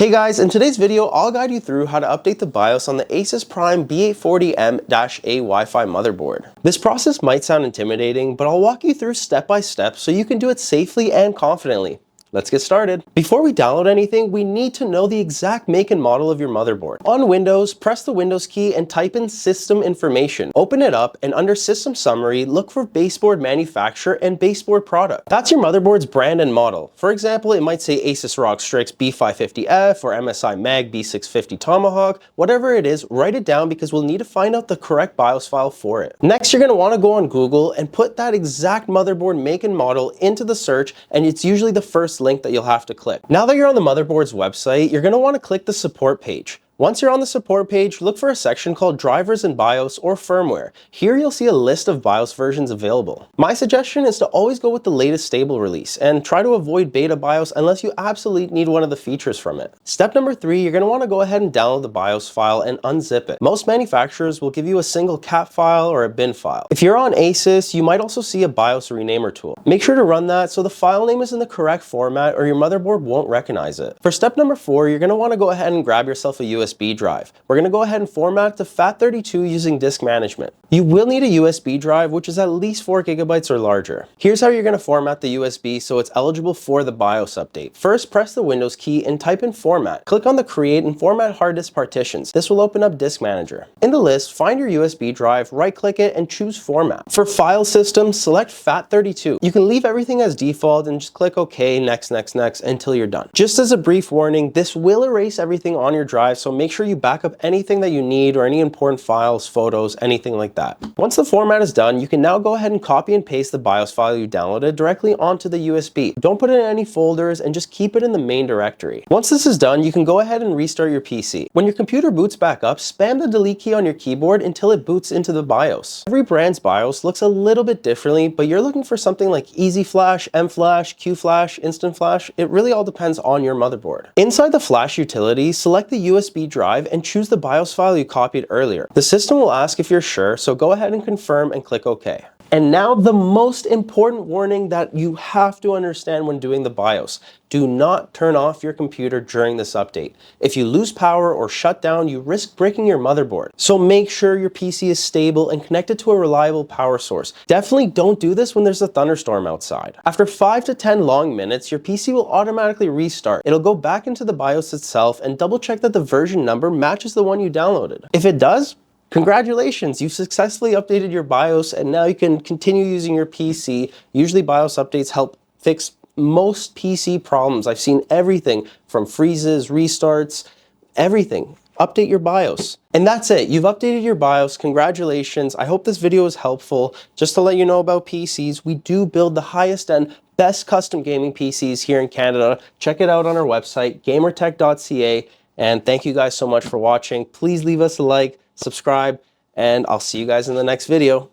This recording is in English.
Hey guys, in today's video, I'll guide you through how to update the BIOS on the ASUS Prime B840M-A WiFi motherboard. This process might sound intimidating, but I'll walk you through step by step so you can do it safely and confidently. Let's get started. Before we download anything, we need to know the exact make and model of your motherboard. On Windows, press the Windows key and type in System Information. Open it up and under System Summary, look for baseboard manufacturer and baseboard product. That's your motherboard's brand and model. For example, it might say ASUS ROG Strix B550F or MSI Mag B650 Tomahawk. Whatever it is, write it down because we'll need to find out the correct BIOS file for it. Next, you're going to want to go on Google and put that exact motherboard make and model into the search, and it's usually the first link that you'll have to click. Now that you're on the motherboard's website, you're going to want to click the support page. Once you're on the support page, look for a section called Drivers and BIOS or Firmware. Here you'll see a list of BIOS versions available. My suggestion is to always go with the latest stable release and try to avoid beta BIOS unless you absolutely need one of the features from it. Step number 3, you're going to want to go ahead and download the BIOS file and unzip it. Most manufacturers will give you a single cap file or a bin file. If you're on ASUS, you might also see a BIOS renamer tool. Make sure to run that so the file name is in the correct format or your motherboard won't recognize it. For step number 4, you're going to want to go ahead and grab yourself a USB drive. We're going to go ahead and format to FAT32 using disk management. You will need a USB drive, which is at least 4 GB or larger. Here's how you're going to format the USB so it's eligible for the BIOS update. First, press the Windows key and type in Format. Click on the Create and Format Hard Disk Partitions. This will open up Disk Manager. In the list, find your USB drive, right-click it, and choose Format. For file system, select FAT32. You can leave everything as default and just click OK, next, until you're done. Just as a brief warning, this will erase everything on your drive, so make sure you back up anything that you need or any important files, photos, anything like that. Once the format is done, you can now go ahead and copy and paste the BIOS file you downloaded directly onto the USB. Don't put it in any folders and just keep it in the main directory. Once this is done, you can go ahead and restart your PC. When your computer boots back up, spam the delete key on your keyboard until it boots into the BIOS. Every brand's BIOS looks a little bit differently, but you're looking for something like Easy Flash, M Flash, Q Flash, Instant Flash. It really all depends on your motherboard. Inside the Flash utility, select the USB drive and choose the BIOS file you copied earlier. The system will ask if you're sure, so go ahead and confirm and click OK. And now the most important warning that you have to understand when doing the BIOS. Do not turn off your computer during this update. If you lose power or shut down, you risk breaking your motherboard. So make sure your PC is stable and connected to a reliable power source. Definitely don't do this when there's a thunderstorm outside. After 5 to 10 long minutes, your PC will automatically restart. It'll go back into the BIOS itself and double check that the version number matches the one you downloaded. If it does, congratulations, you've successfully updated your BIOS and now you can continue using your PC. Usually BIOS updates help fix most PC problems. I've seen everything from freezes, restarts, everything. Update your BIOS. And that's it. You've updated your BIOS. Congratulations. I hope this video is helpful. Just to let you know about PCs, we do build the highest end, best custom gaming PCs here in Canada. Check it out on our website, gamertech.ca. And thank you guys so much for watching. Please leave us a like, subscribe, and I'll see you guys in the next video.